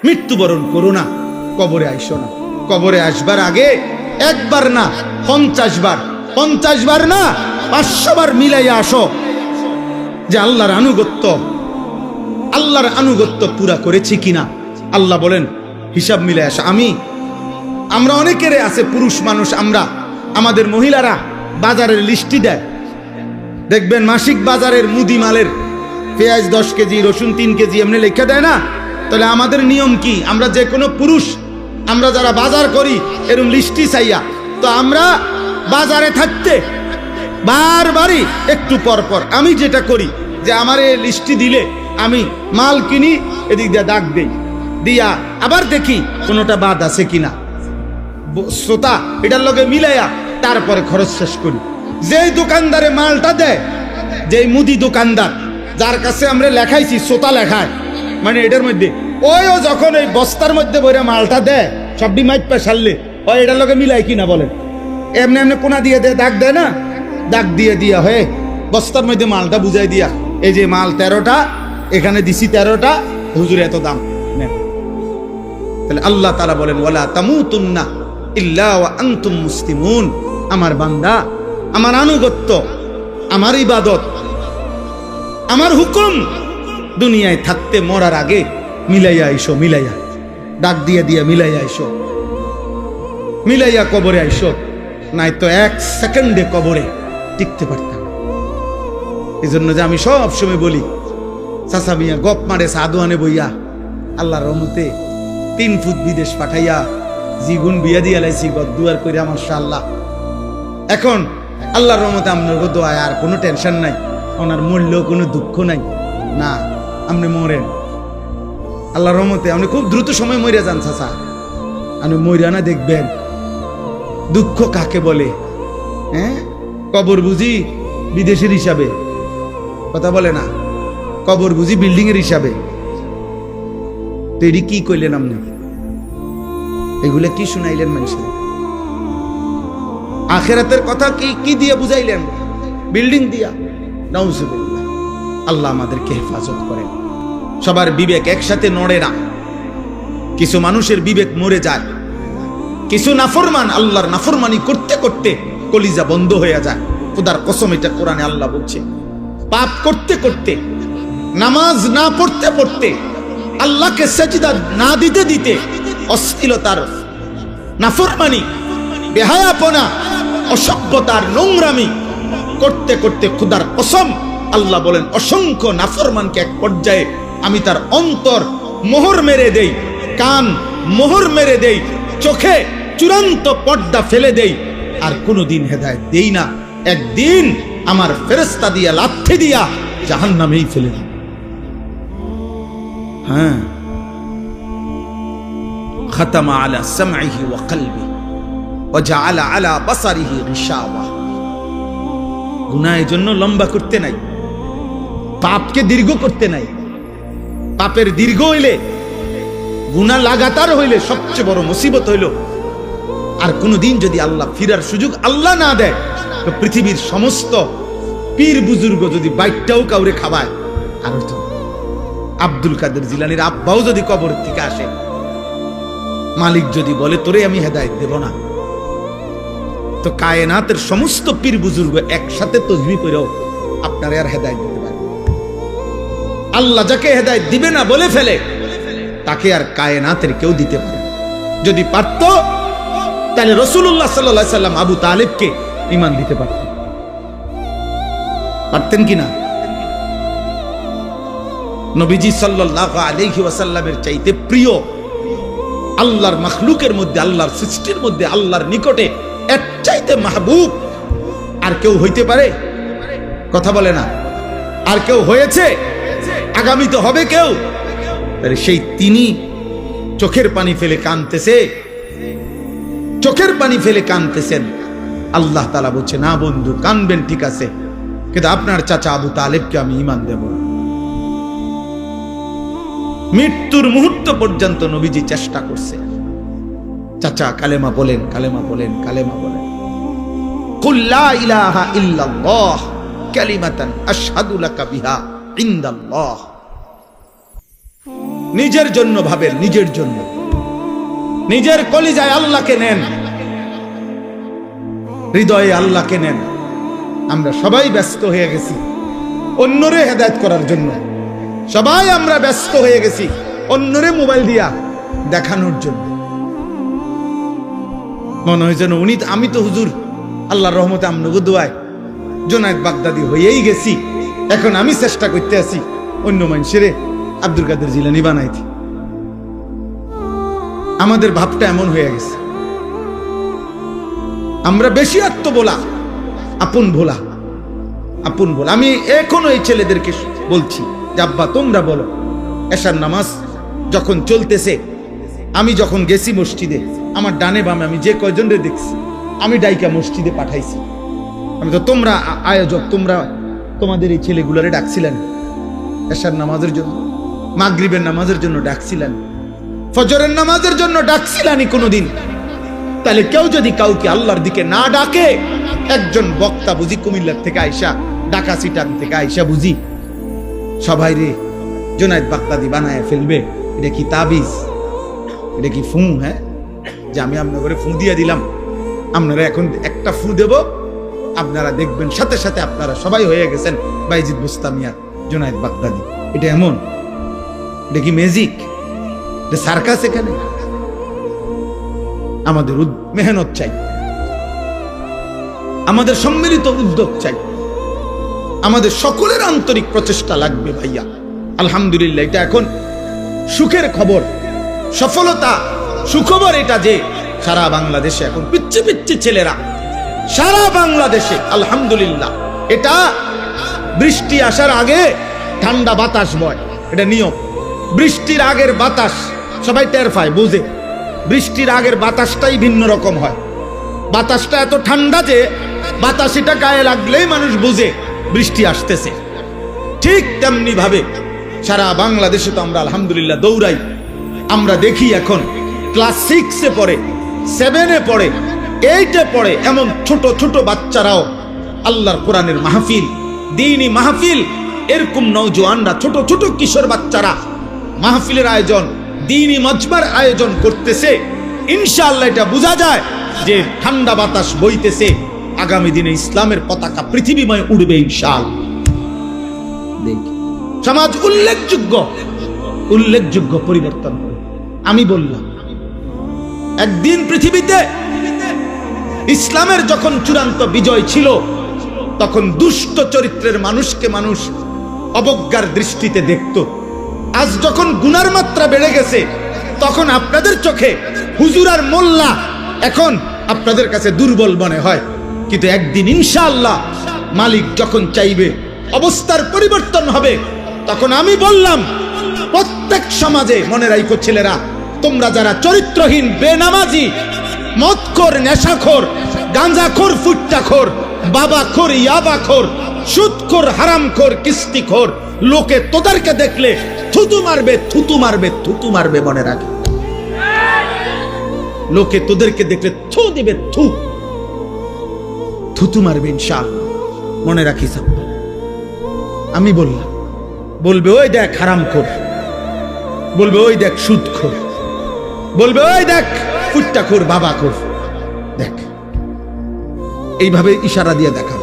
মৃত্যুবরণ করো না, কবরে আইসো না। কবরে আসবার আগে একবার না 50 বার, 50 বার না 500 বার মিলাইয়া আসো যে আল্লাহর আনুগত্য পুরা করেছি কিনা। আল্লাহ বলেন হিসাব মিলে আসা। আমরা অনেকের আছে পুরুষ মানুষ, আমাদের মহিলারা বাজারের লিস্টি দেয়, দেখবেন মাসিক বাজারের মুদি মালের পেঁয়াজ 10 কেজি, রসুন 3 কেজি এমনি লেখা দেয় না। তাহলে আমাদের নিয়ম কি? আমরা যে কোনো পুরুষ, আমরা যারা বাজার করি এরকম লিস্টি চাইয়া, তো আমরা বাজারে থাকতে বারবারই একটু পর পর আমি যেটা করি যে আমার এই লিস্টি দিলে আমি মাল কিনি, এদিক দিয়ে দাগ দেই, দিয়া আবার দেখি কোনোটা বাদ আছে কিনা, শ্রোতা এটার লগে মিলাইয়া তারপরে খরচ শেষ করি। যেই দোকানদারে মালটা দেয়, যেই মুদি দোকানদার যার কাছে আমরা লেখাইছি, শ্রোতা লেখায়, মানে এটার মধ্যে ওইও যখন ওই বস্তার মধ্যে বইরা মালটা দেয়, সবটি মাইট পা সারলে ওই এটার লগে মিলাই কিনা বলেন, এমনি এমনি কোনা দিয়ে দেয়, দাগ দেয় না, দাগ দিয়ে দিয়া হয়ে বস্তার মধ্যে মালটা বুঝাই দিয়া, এই যে মাল 13টা, এখানে দিছি 13টা, হুজুর এত দাম নেন। তাহলে আল্লাহ তাআলা বলেন ওয়ালা তামুতুন্না ইল্লা ওয়া আনতুম মুসলিমুন। আমার বান্দা, আমার আনুগত্য, আমার ইবাদত, আমার হুকুম দুনিয়ায় থাকতে মরার আগে মিলাইয়া আইসো, মিলাইয়া ডাক দিয়ে দিয়া মিলাইয়া আইসো, মিলাইয়া কবরে আইসো, নাই তো 1 সেকেন্ডে কবরে টিকতে পারতাম। এই জন্য যে আমি সব সময় বলি, চাচা মিয়া গপ মারে সাদুয়ানে বইয়া আল্লাহর রহমতে 3 ফুট বিদেশ পাঠাইয়া জীবন বিয়া দিয়া লাইছি গদ্দুয়ার কইরা মাশাআল্লাহ। এখন আল্লাহর রহমতে আপনার দোয়ায় আর কোনো টেনশন নাই, ওনার মরলেও কোনো দুঃখ নাই। না, আপনি মরেন আল্লাহর রহমতে, আপনি খুব দ্রুত সময় মরিয়া যান চাচা, আপনি মরিয়া না দেখবেন দুঃখ কাকে বলে। হ্যাঁ, কবর বুঝি বিদেশের হিসাবে কথা বলে না, কবর বুঝি বিল্ডিং এর হিসাবে। তো এটি কি কইলেন আপনি? এগুলা কি শুনাইলেন মানুষের? আখিরাতের কথা কি দিয়ে বুঝাইলেন? বিল্ডিং দিয়া? নাউজুবিল্লাহ। আল্লাহ আমাদেরকে হেফাজত করেন। সবার বিবেক একসাথে নড়ে না, কিছু মানুষের বিবেক মরে যায়, কিছু নাফরমান আল্লাহর নাফরমানি করতে করতে কলিজা বন্ধ হয়ে যায়। খোদার কসম, এটা কোরআনে আল্লাহ বলছে। পাপ করতে করতে, নামাজ না পড়তে পড়তে, আল্লাহকে সেজদা না দিতে দিতে, অশ্লীলতার, নাফরমানি, বেহায়াপনা, অসভ্যতার নোংরামি করতে করতে খোদার কসম আল্লাহ বলেন অসংখ্য নাফরমানকে এক পর্যায়ে আমি তার অন্তর মোহর মেরে দেই, কান মোহর মেরে দেই, চোখে চূড়ান্ত পর্দা ফেলে দেই, আর কোনোদিন হেদায়েত দেই না। একদিন আমার ফেরেশতা দিয়া লাথি দিয়া জাহান্নামেই ফেলে দিই। হ্যাঁ, খাতামা আলা সামঈহি ওয়া কলবি ওয়া জাআলা আলা বাসারিহি গিশাওয়া। গুনাহের জন্য লম্বা করতে নাই, পাপকে দীর্ঘ করতে নাই। পাপের দীর্ঘ হইলে, গুনাহ লাগাতার হইলে সবচেয়ে বড় মুসিবত হইল, আর কোনদিন যদি আল্লাহ ফিরার সুযোগ আল্লাহ না দেয়, তো পৃথিবীর সমস্ত পীর বুজুর্গ যদি বাইকটাও কাউরে খাওয়ায়, আর তো আব্দুল কাদের জিলানীর আব্বাও যদি কবর থেকে আসে, মালিক যদি বলে তোরে আমি হেদায়েত দেব না, তো কায়নাতের সমস্ত পীর বুজুর্গ একসাথে তাসবিহ করেও আপনারে আর হেদায়েত দিতে পারে। আল্লাহ যাকে হেদায়েত দিবে না বলে ফেলে, তাকে আর কায়নাতের কেউ দিতে পারে। যদি পারত তাহলে রাসূলুল্লাহ সাল্লাল্লাহু আলাইহি সাল্লাম আবু তালেবকে ঈমান দিতে পারতেন, পারতেন কিনা? নবীজি সাল্লাল্লাহু আলাইহি ওয়াসাল্লামের চাইতে প্রিয় আল্লাহর মাখলুকের মধ্যে, আল্লাহর সৃষ্টির মধ্যে, আল্লাহর নিকটে এর চাইতে মাহবুব আর কেউ হইতে পারে? কথা বলে না। আর কেউ হয়েছে? আগামী তো হবে কেউ। সেই তিনি চোখের পানি ফেলে কাঁদতেছে, চোখের পানি ফেলে কাঁদতেছেন। আল্লাহ তাআলা বলছে না বন্ধু, কাঁদবেন ঠিক আছে, কিন্তু আপনার চাচা আবু তালেবকে আমি ঈমান দেব। মৃত্যুর মুহূর্ত পর্যন্ত নবীজি চেষ্টা করছে, চাচা কালেমা বলেন, কালেমা বলেন, কালেমা বলেন। কুল লা ইলাহা ইল্লাল্লাহ কালিমাতান আশহাদু লাকা বিহা ইনদাল্লাহ। নিজের জন্য ভাবেন, নিজের জন্য। নিজের কলিজায় আল্লাহকে নেন, হৃদয়ে আল্লাহকে নেন। আমরা সবাই ব্যস্ত হয়ে গেছি অন্যরে হেদায়েত করার জন্য। সবাই আমরা ব্যস্ত হয়ে গেছি অন্যরে মোবাইল দিয়া দেখানোর জন্য। মনে হয় যেন আমি তো হুজুর আল্লাহর রহমতে আমনগো দোয়ায় জুনায়েদ বাগদাদি হয়েই গেছি, এখন আমি চেষ্টা করতে আছি অন্য মানুষেরে আব্দুল কাদের জিলানী বানাইতে। আমাদের ভাবটা এমন হয়ে গেছে, আমরা বেশি আত্ম বলা, আপন ভোলা, আপন বলা। আমি এখনো এই ছেলেদেরকে বলছি যে আব্বা তোমরা বলো, এশার নামাজ যখন চলতেছে, আমি যখন গেছি মসজিদে, আমার ডানে বামে আমি যে কয়জনরে দেখছি আমি ডাইকা মসজিদে পাঠাইছি। আমি তো তোমরা আয়োজক, তোমরা তোমাদের এই ছেলেগুলারে ডাকছিলেন এশার নামাজের জন্য, মাগরিবের নামাজের জন্য ডাকছিলেন, ফজরের নামাজের জন্য ডাকছিলানি কোনোদিন? তাহলে কেউ যদি কাউকে আল্লাহর দিকে না ডাকে, একজন বক্তা বুঝি কুমিল্লার থেকে আইসা, ঢাকা সিটান থেকে আইসা বুঝি সবাই রে জুনায়েদ বাগদাদি বানায় ফেলবে? এটা কি তাবিজ? এটা কি ফু? হ্যাঁ, যে আমি আপনাদের ফু দিয়ে দিলাম, আপনারা এখন একটা ফু দেব, আপনারা দেখবেন সাথে সাথে আপনারা সবাই হয়ে গেছেন বাইজিদ বুস্তামিয়া জুনায়েদ বাগদাদি। এটা এমন? এটা কি ম্যাজিক? এটা সার্কাস? এখানে আমাদের মেহনত চাই, আমাদের সম্মিলিত উদ্যোগ চাই, আমাদের সকলের আন্তরিক প্রচেষ্টা লাগবে ভাইয়া। আলহামদুলিল্লাহ, এটা এখন সুখের খবর, সফলতা, সুখবর এটা যে সারা বাংলাদেশে এখন পিচ্ছি পিচ্ছি ছেলেরা, সারা বাংলাদেশে আলহামদুলিল্লাহ। এটা বৃষ্টি আসার আগে ঠান্ডা বাতাস বয়, এটা নিয়ম। বৃষ্টির আগের বাতাস সবাই টের পায়, বুঝে। বৃষ্টির আগের বাতাসটাই ভিন্ন রকম হয়। বাতাসটা এত ঠান্ডা যে বাতাস এটা গায়ে লাগলেই মানুষ বুঝে বৃষ্টি আসতেছে। ঠিক তেমনি ভাবে সারা বাংলাদেশে তো আমরা আলহামদুলিল্লাহ দৌড়াই। আমরা দেখি এখন ক্লাস 6-এ পড়ে, 7-এ পড়ে, 8-এ পড়ে এমন ছোট ছোট বাচ্চারাও আল্লাহর কোরআনের মাহফিল, দ্বীনি মাহফিল, এরকম নওজোয়ানরা, ছোট ছোট কিশোর বাচ্চারা মাহফিলের আয়োজন, দ্বীনি মজমার আয়োজন করতেছে। ইনশাআল্লাহ এটা বোঝা যায় যে ঠান্ডা বাতাস বইতেছে, আগামী দিনে ইসলামের পতাকা পৃথিবীময় উড়বে ইনশাআল্লাহ। সমাজ উল্লেখযোগ্য পরিবর্তন হবে। আমি বললাম একদিন পৃথিবীতে ইসলামের যখন চূড়ান্ত বিজয় ছিল, তখন দুষ্ট চরিত্রের মানুষকে মানুষ অবজ্ঞার দৃষ্টিতে দেখত। আজ যখন গুনার মাত্রা বেড়ে গেছে, তখন আপনাদের চোখে হুজুর আর মোল্লা এখন আপনাদের কাছে দুর্বল মনে হয়। কিন্তু একদিন ইনশাআল্লাহ মালিক যখন চাইবে অবস্থার পরিবর্তন হবে, তখন আমি বললাম প্রত্যেক সমাজে, মনে রাখো ছেলেরা, তোমরা যারা চরিত্রহীন, বেনামাজি, মদখোর, নেশাখোর, গাঁজাখোর, ফুট্টাখোর, বাবাখোর, ইয়াবাখোর, সুদখোর, হারামখোর, কিস্তিখোর, লোকে তোদেরকে দেখলে থুতু মারবে, থুতু মারবে, থুতু মারবে। মনে রাখে, লোকে তোদেরকে দেখলে থু দিবে, থুতু মারবে ইনশাআল্লাহ। মনে রাখিস। আমি বললাম, বলবে ওই দেখ হারামখোর, বলবে ওই দেখ সুদখোর, বলবে ওই দেখ ফুট্টাখোর, বাবাখোর, দেখ। এইভাবে ইশারা দিয়ে দেখা।